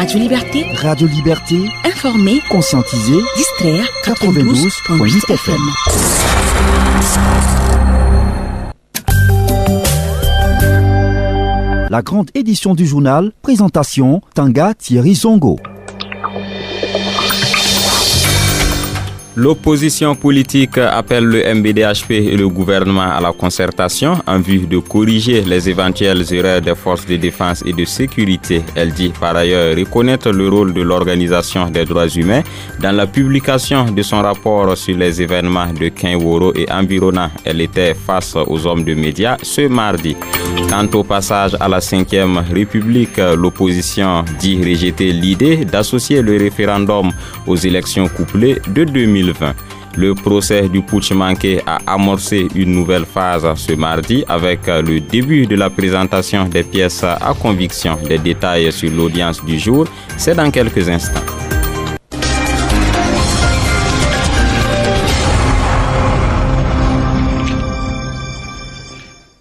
Radio Liberté. Radio Liberté. Informer, conscientiser, distraire. 92.8 FM. La grande édition du journal, présentation Tanga Thierry Zongo. L'opposition politique appelle le MBDHP et le gouvernement à la concertation en vue de corriger les éventuelles erreurs des forces de défense et de sécurité. Elle dit par ailleurs reconnaître le rôle de l'Organisation des droits humains dans la publication de son rapport sur les événements de Kinworo et environnants. Elle était face aux hommes de médias ce mardi. Quant au passage à la 5e République, l'opposition dit rejeter l'idée d'associer le référendum aux élections couplées de 2020. Le procès du putsch manqué a amorcé une nouvelle phase ce mardi avec le début de la présentation des pièces à conviction. Des détails sur l'audience du jour, c'est dans quelques instants.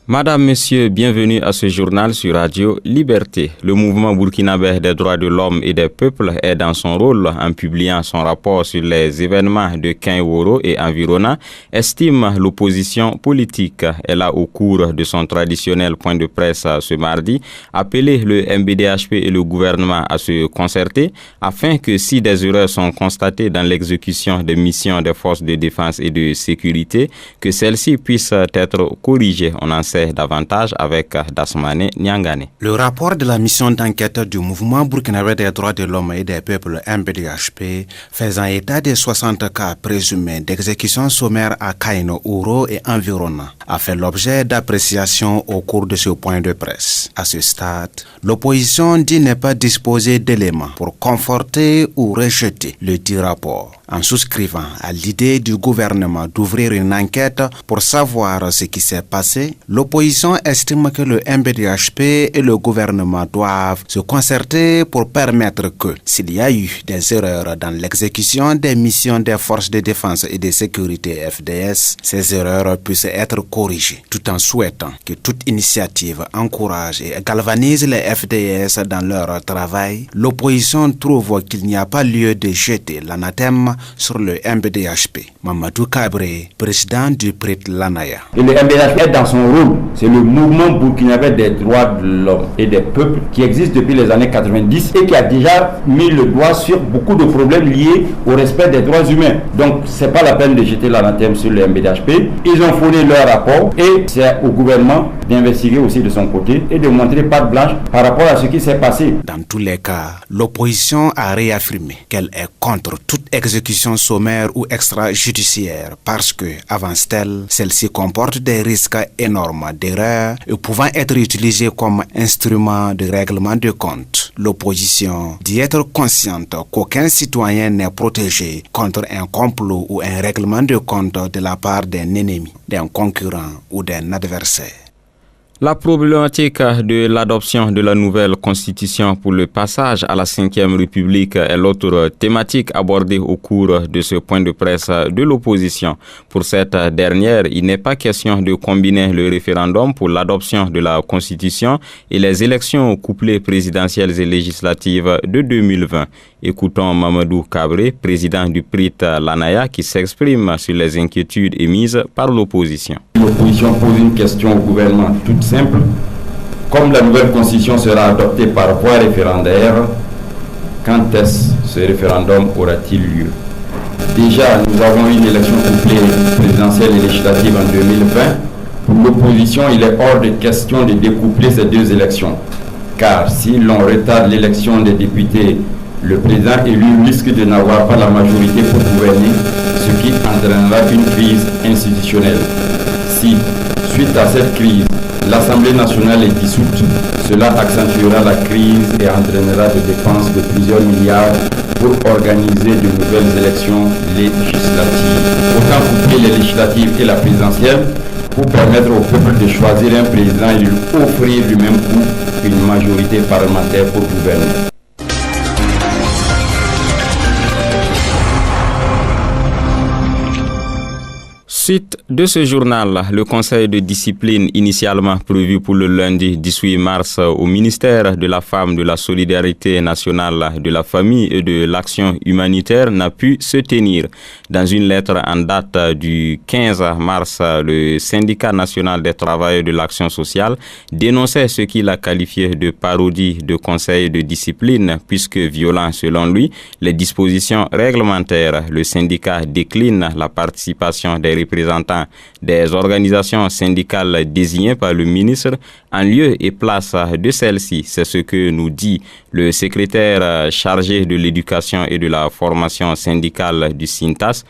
Madame, Monsieur, bienvenue à ce journal sur Radio Liberté. Le mouvement burkinabé des droits de l'homme et des peuples est dans son rôle en publiant son rapport sur les événements de Kinworo et environnants, estime l'opposition politique. Elle a, au cours de son traditionnel point de presse ce mardi, appelé le MBDHP et le gouvernement à se concerter afin que si des erreurs sont constatées dans l'exécution des missions des forces de défense et de sécurité, que celles-ci puissent être corrigées. On en sait davantage avec Dasmane Nyangane. Le rapport de la mission d'enquête du mouvement burkinabé des droits de l'homme et des peuples MBDHP faisant état des 60 cas présumés d'exécution sommaire à Kinworo et environnants a fait l'objet d'appréciation au cours de ce point de presse. À ce stade, l'opposition dit ne pas disposer d'éléments pour conforter ou rejeter le dit rapport. En souscrivant à l'idée du gouvernement d'ouvrir une enquête pour savoir ce qui s'est passé, l'opposition estime que le MBDHP et le gouvernement doivent se concerter pour permettre que, s'il y a eu des erreurs dans l'exécution des missions des forces de défense et de sécurité FDS, ces erreurs puissent être corrigées, tout en souhaitant que toute initiative encourage et galvanise les FDS dans leur travail. L'opposition trouve qu'il n'y a pas lieu de jeter l'anathème sur le MBDHP. Mamadou Kabré, président du PRIT Lanaya. Et le MBDHP est dans son rôle. C'est le mouvement burkinabé des droits de l'homme et des peuples qui existe depuis les années 90 et qui a déjà mis le doigt sur beaucoup de problèmes liés au respect des droits humains. Donc, c'est pas la peine de jeter l'anathème sur le MBDHP. Ils ont fourni leur rapport et c'est au gouvernement d'investiguer aussi de son côté et de montrer patte blanche par rapport à ce qui s'est passé. Dans tous les cas, l'opposition a réaffirmé qu'elle est contre toute exécution sommaire ou extrajudiciaire parce que, avant celle-ci comporte des risques énormes d'erreurs et pouvant être utilisés comme instrument de règlement de compte. L'opposition dit être consciente qu'aucun citoyen n'est protégé contre un complot ou un règlement de compte de la part d'un ennemi, d'un concurrent ou d'un adversaire. La problématique de l'adoption de la nouvelle constitution pour le passage à la 5e République est l'autre thématique abordée au cours de ce point de presse de l'opposition. Pour cette dernière, il n'est pas question de combiner le référendum pour l'adoption de la constitution et les élections couplées présidentielles et législatives de 2020. Écoutons Mamadou Kabré, président du PRIT Lanaya, qui s'exprime sur les inquiétudes émises par l'opposition. L'opposition pose une question au gouvernement toute simple. Comme la nouvelle constitution sera adoptée par voie référendaire, quand est-ce ce référendum aura-t-il lieu? Déjà, nous avons eu une élection couplée présidentielle et législative en 2020. Pour l'opposition, il est hors de question de découpler ces deux élections. Car si l'on retarde l'élection des députés, le président élu risque de n'avoir pas la majorité pour gouverner, ce qui entraînera une crise institutionnelle. Si, suite à cette crise, l'Assemblée nationale est dissoute, cela accentuera la crise et entraînera des dépenses de plusieurs milliards pour organiser de nouvelles élections législatives. Autant coupler les législatives et la présidentielle pour permettre au peuple de choisir un président et lui offrir du même coup une majorité parlementaire pour gouverner. Suite de ce journal, le conseil de discipline initialement prévu pour le lundi 18 mars au ministère de la Femme, de la Solidarité nationale, de la Famille et de l'Action humanitaire n'a pu se tenir. Dans une lettre en date du 15 mars, le syndicat national des travailleurs de l'action sociale dénonçait ce qu'il a qualifié de parodie de conseil de discipline puisque violent selon lui les dispositions réglementaires. Le syndicat décline la participation des représentants des organisations syndicales désignées par le ministre en lieu et place de celle-ci. C'est ce que nous dit le secrétaire chargé de l'éducation et de la formation syndicale du SYNTAS.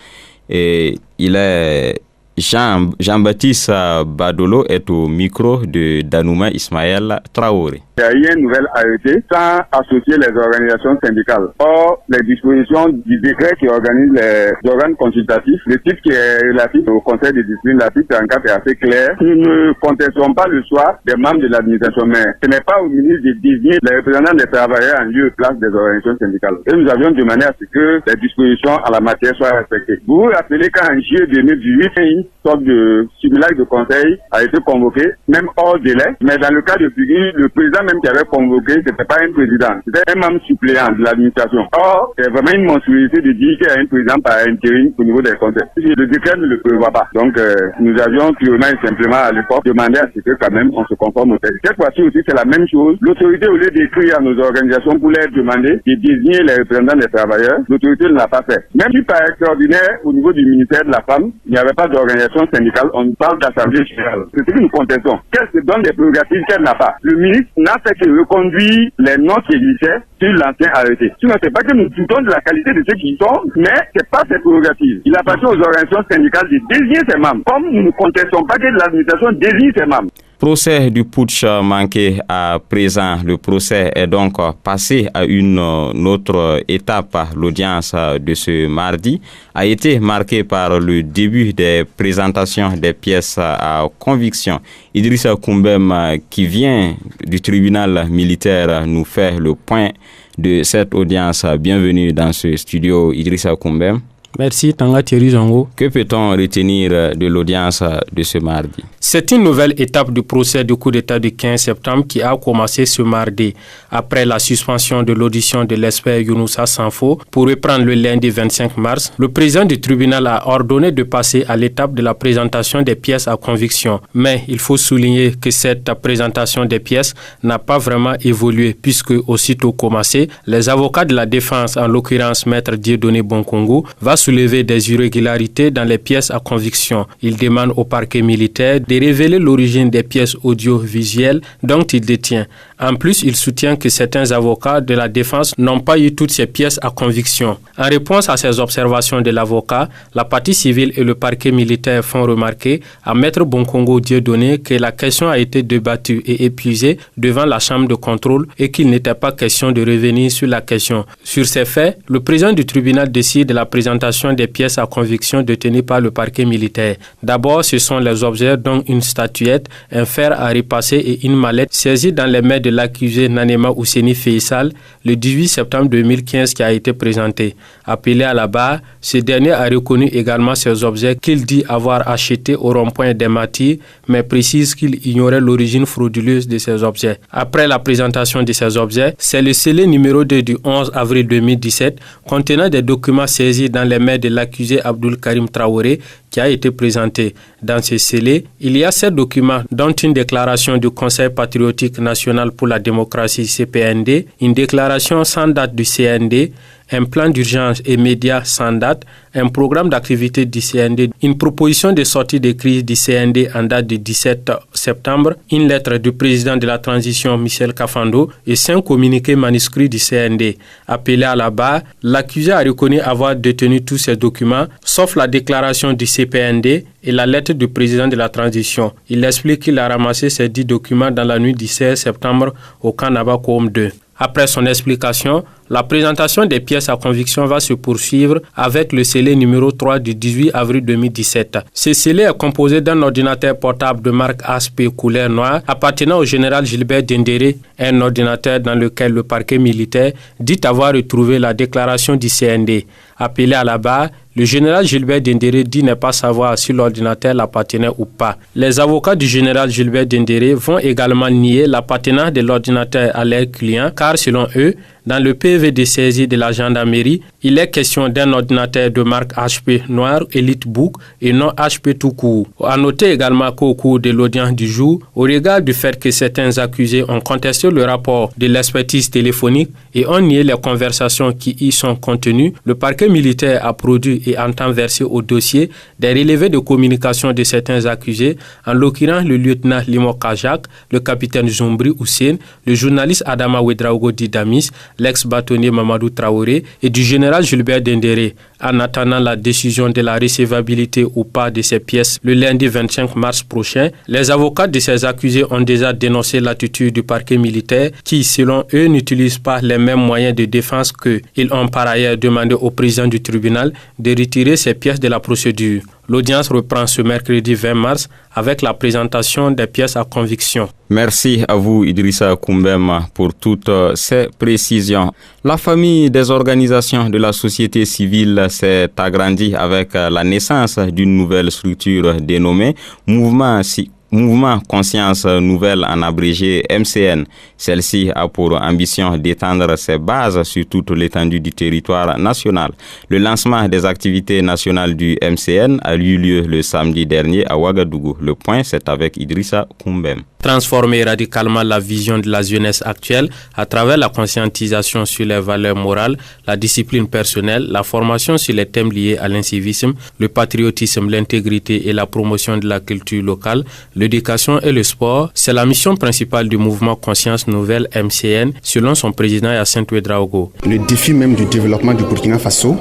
Et il est Jean-Baptiste Badolo est au micro de Danouma Ismaël Traoré. Il y a eu une nouvelle arrêté sans associer les organisations syndicales. Or, les dispositions du décret qui organise les organes consultatifs, le titre qui est relatif au conseil de discipline, l'article 34 est assez clair. Nous ne contestons pas le choix des membres de l'administration, mais ce n'est pas au ministre de désigner les représentants des travailleurs en lieu et place des organisations syndicales. Et nous avions demandé à ce que les dispositions à la matière soient respectées. Vous vous rappelez qu'en juillet 2018, une sorte de simulacre de conseil a été convoqué, même hors délai, mais dans le cas de figure, le président même qui avait convoqué, c'était pas un président, c'était un membre suppléant de l'administration. Or, c'est vraiment une monstruosité de dire qu'il y a un président par intérim au niveau des conseils. Le décret ne le prévoit pas. Donc, nous avions purement et simplement à l'époque demandé à ce que quand même on se conforme au texte. Cette fois-ci aussi, c'est la même chose. L'autorité, au lieu d'écrire à nos organisations pour leur demander de désigner les représentants des travailleurs, l'autorité ne l'a pas fait. Même si par extraordinaire, au niveau du ministère de la Femme, il n'y avait pas d'organisation syndicale, on parle d'assemblée générale. C'est ce que nous contestons. Qu'elle se donne des prérogatives qu'elle n'a pas. Le ministre n'a fait que reconduire les noms qui existaient sur l'ancien arrêté. Sinon, c'est pas que nous doutons de la qualité de ceux qui y sont, mais c'est pas ses prérogatives. Il appartient aux organisations syndicales de désigner ses membres. Comme nous ne contestons pas que l'administration désigne ses membres. Procès du putsch manqué à présent. Le procès est donc passé à une autre étape. L'audience de ce mardi a été marquée par le début des présentations des pièces à conviction. Idrissa Koumbem, qui vient du tribunal militaire, nous fait le point de cette audience. Bienvenue dans ce studio, Idrissa Koumbem. Merci Tanga Thierry Zongo. Que peut-on retenir de l'audience de ce mardi? C'est une nouvelle étape du procès du coup d'État du 15 septembre qui a commencé ce mardi. Après la suspension de l'audition de l'expert Younoussa Sanfo pour reprendre le lundi 25 mars, le président du tribunal a ordonné de passer à l'étape de la présentation des pièces à conviction. Mais il faut souligner que cette présentation des pièces n'a pas vraiment évolué puisque aussitôt commencé, les avocats de la défense, en l'occurrence Maître Dieudonné Bonkongo, va soulever des irrégularités dans les pièces à conviction. Il demande au parquet militaire de révéler l'origine des pièces audiovisuelles dont il détient. En plus, il soutient que certains avocats de la défense n'ont pas eu toutes ces pièces à conviction. En réponse à ces observations de l'avocat, la partie civile et le parquet militaire font remarquer à Maître Bonkongo Dieudonné que la question a été débattue et épuisée devant la chambre de contrôle et qu'il n'était pas question de revenir sur la question. Sur ces faits, le président du tribunal décide de la présentation des pièces à conviction détenues par le parquet militaire. D'abord, ce sont les objets dont une statuette, un fer à repasser et une mallette saisie dans les mains de l'accusé Nanema Ousseni Faisal le 18 septembre 2015 qui a été présenté. Appelé à la barre, ce dernier a reconnu également ces objets qu'il dit avoir achetés au rond-point des Matis, mais précise qu'il ignorait l'origine frauduleuse de ces objets. Après la présentation de ces objets, c'est le scellé numéro 2 du 11 avril 2017 contenant des documents saisis dans les mains de l'accusé Abdoul Karim Traoré qui a été présenté. Dans ce scellé, il y a 7 documents dont une déclaration du Conseil patriotique national pour la démocratie CPND, une déclaration sans date du CND, un plan d'urgence et médias sans date, un programme d'activité du CND, une proposition de sortie de crise du CND en date du 17 septembre, une lettre du président de la transition Michel Kafando et 5 communiqués manuscrits du CND. Appelé à la barre, l'accusé a reconnu avoir détenu tous ces documents, sauf la déclaration du CPND et la lettre du président de la transition. Il explique qu'il a ramassé ces 10 documents dans la nuit du 16 septembre au camp Nabakoum 2. Après son explication, La présentation des pièces à conviction va se poursuivre avec le scellé numéro 3 du 18 avril 2017. Ce scellé est composé d'un ordinateur portable de marque HP couleur noire appartenant au général Gilbert Dendéré, un ordinateur dans lequel le parquet militaire dit avoir retrouvé la déclaration du CND. Appelé à la barre, le général Gilbert Dendéré dit ne pas savoir si l'ordinateur l'appartenait ou pas. Les avocats du général Gilbert Dendéré vont également nier l'appartenance de l'ordinateur à leurs clients car selon eux, dans le PV de saisie de la gendarmerie, il est question d'un ordinateur de marque HP noir EliteBook et non HP tout court. À noter également qu'au cours de l'audience du jour, au regard du fait que certains accusés ont contesté le rapport de l'expertise téléphonique et ont nié les conversations qui y sont contenues, le parquet militaire a produit et entend verser au dossier des relevés de communication de certains accusés, en l'occurrence le lieutenant Limo Kajak, le capitaine Zoumbri Hussein, le journaliste Adama Ouedraogo Didamis, l'ex-bâtonnier Mamadou Traoré et du général Gilbert Dendéré. En attendant la décision de la recevabilité ou pas de ces pièces le lundi 25 mars prochain, les avocats de ces accusés ont déjà dénoncé l'attitude du parquet militaire qui, selon eux, n'utilise pas les mêmes moyens de défense qu'ils ont par ailleurs demandé au président du tribunal de retirer ces pièces de la procédure. L'audience reprend ce mercredi 20 mars avec la présentation des pièces à conviction. Merci à vous Idrissa Koumbem pour toutes ces précisions. La famille des organisations de la société civile s'est agrandie avec la naissance d'une nouvelle structure dénommée Mouvement Conscience Nouvelle en abrégé MCN. Celle-ci a pour ambition d'étendre ses bases sur toute l'étendue du territoire national. Le lancement des activités nationales du MCN a eu lieu le samedi dernier à Ouagadougou. Le point, c'est avec Idrissa Koumbem. Transformer radicalement la vision de la jeunesse actuelle à travers la conscientisation sur les valeurs morales, la discipline personnelle, la formation sur les thèmes liés à l'incivisme, le patriotisme, l'intégrité et la promotion de la culture locale, l'éducation et le sport, c'est la mission principale du mouvement Conscience Nouvelle MCN, selon son président Hyacinthe Ouedraogo. Le défi même du développement du Burkina Faso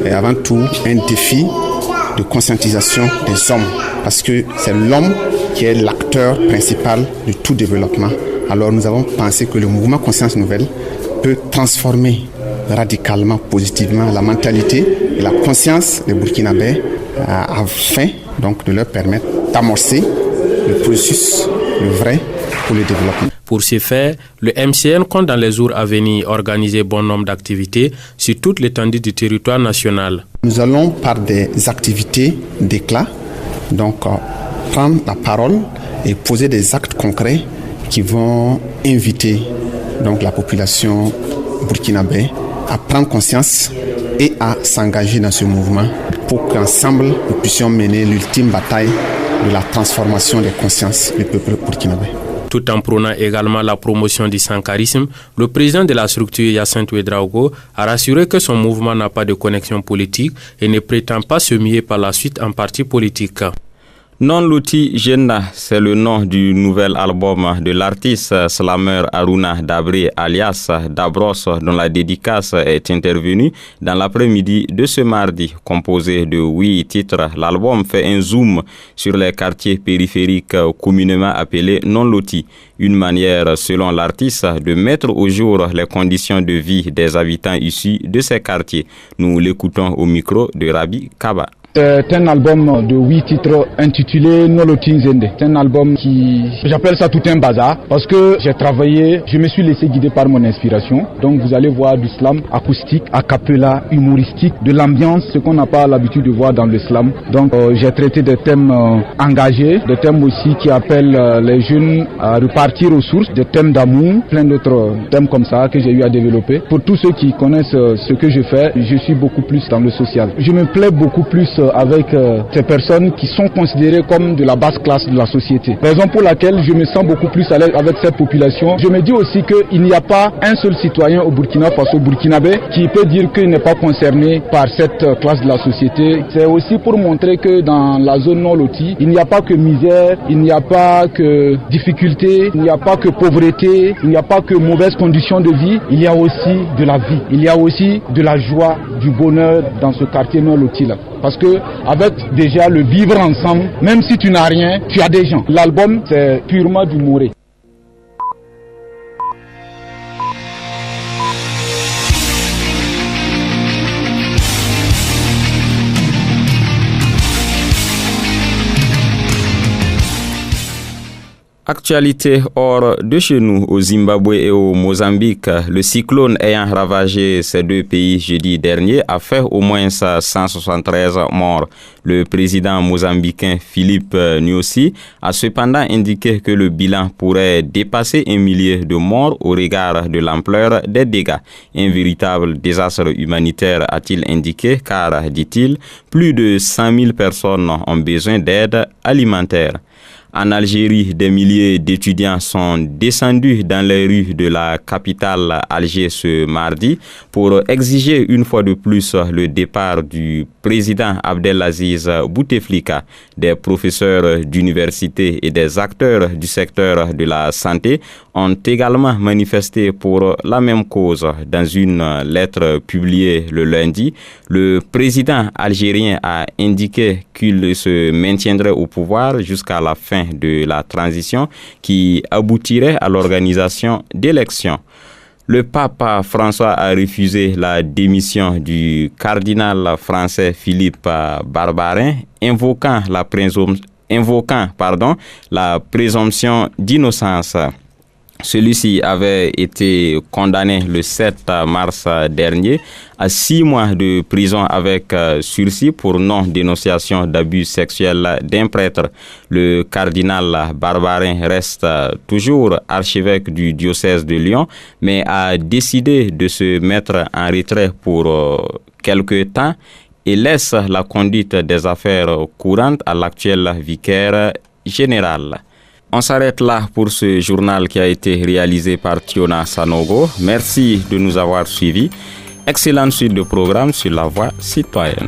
est avant tout un défi de conscientisation des hommes, parce que c'est l'homme qui est l'acteur principal de tout développement. Alors nous avons pensé que le mouvement Conscience Nouvelle peut transformer radicalement, positivement la mentalité et la conscience des Burkinabés afin donc de leur permettre d'amorcer le processus, le vrai, pour le développement. Pour ce faire, le MCN compte dans les jours à venir organiser bon nombre d'activités sur toute l'étendue du territoire national. Nous allons par des activités d'éclat, donc prendre la parole et poser des actes concrets qui vont inviter donc la population burkinabé à prendre conscience et à s'engager dans ce mouvement pour qu'ensemble nous puissions mener l'ultime bataille de la transformation des consciences du peuple burkinabé. Tout en prônant également la promotion du sankarisme, le président de la structure Hyacinthe Ouedraogo a rassuré que son mouvement n'a pas de connexion politique et ne prétend pas se muer par la suite en parti politique. Non Loti Jenda, c'est le nom du nouvel album de l'artiste slammer Aruna Dabré alias Dabros, dont la dédicace est intervenue dans l'après-midi de ce mardi. Composé de 8 titres, l'album fait un zoom sur les quartiers périphériques communément appelés Non Loti. Une manière, selon l'artiste, de mettre au jour les conditions de vie des habitants issus de ces quartiers. Nous l'écoutons au micro de Rabi Kaba. C'est un album de 8 titres intitulé Nolotin Zende. C'est un album qui, j'appelle ça tout un bazar, parce que j'ai travaillé, je me suis laissé guider par mon inspiration. Donc vous allez voir du slam acoustique, a cappella, humoristique, de l'ambiance, ce qu'on n'a pas l'habitude de voir dans le slam. Donc j'ai traité des thèmes engagés, des thèmes aussi qui appellent les jeunes à repartir aux sources, des thèmes d'amour, plein d'autres thèmes comme ça que j'ai eu à développer. Pour tous ceux qui connaissent ce que je fais, je suis beaucoup plus dans le social. Je me plais beaucoup plus avec ces personnes qui sont considérées comme de la basse classe de la société. Raison pour laquelle je me sens beaucoup plus à l'aise avec cette population. Je me dis aussi qu'il n'y a pas un seul citoyen au Burkina Faso, burkinabé, qui peut dire qu'il n'est pas concerné par cette classe de la société. C'est aussi pour montrer que dans la zone non-lotie, il n'y a pas que misère, il n'y a pas que difficulté, il n'y a pas que pauvreté, il n'y a pas que mauvaises conditions de vie, il y a aussi de la vie, il y a aussi de la joie, du bonheur dans ce quartier non-loti là. Parce que avec déjà le vivre ensemble, même si tu n'as rien, tu as des gens. L'album, c'est purement du Moré. Actualité hors de chez nous, au Zimbabwe et au Mozambique, le cyclone ayant ravagé ces deux pays jeudi dernier a fait au moins 173 morts. Le président mozambicain Philippe Nyusi a cependant indiqué que le bilan pourrait dépasser 1 millier de morts au regard de l'ampleur des dégâts. Un véritable désastre humanitaire, a-t-il indiqué, car, dit-il, plus de 100 000 personnes ont besoin d'aide alimentaire. En Algérie, des milliers d'étudiants sont descendus dans les rues de la capitale Alger ce mardi pour exiger une fois de plus le départ du président Abdelaziz Bouteflika. Des professeurs d'université et des acteurs du secteur de la santé ont également manifesté pour la même cause. Dans une lettre publiée le lundi, le président algérien a indiqué qu'il se maintiendrait au pouvoir jusqu'à la fin de la transition qui aboutirait à l'organisation d'élections. Le pape François a refusé la démission du cardinal français Philippe Barbarin, invoquant la présomption d'innocence. Celui-ci avait été condamné le 7 mars dernier à 6 mois de prison avec sursis pour non-dénonciation d'abus sexuels d'un prêtre. Le cardinal Barbarin reste toujours archevêque du diocèse de Lyon, mais a décidé de se mettre en retrait pour quelque temps et laisse la conduite des affaires courantes à l'actuel vicaire général. On s'arrête là pour ce journal qui a été réalisé par Tiona Sanogo. Merci de nous avoir suivis. Excellente suite de programme sur la voie citoyenne.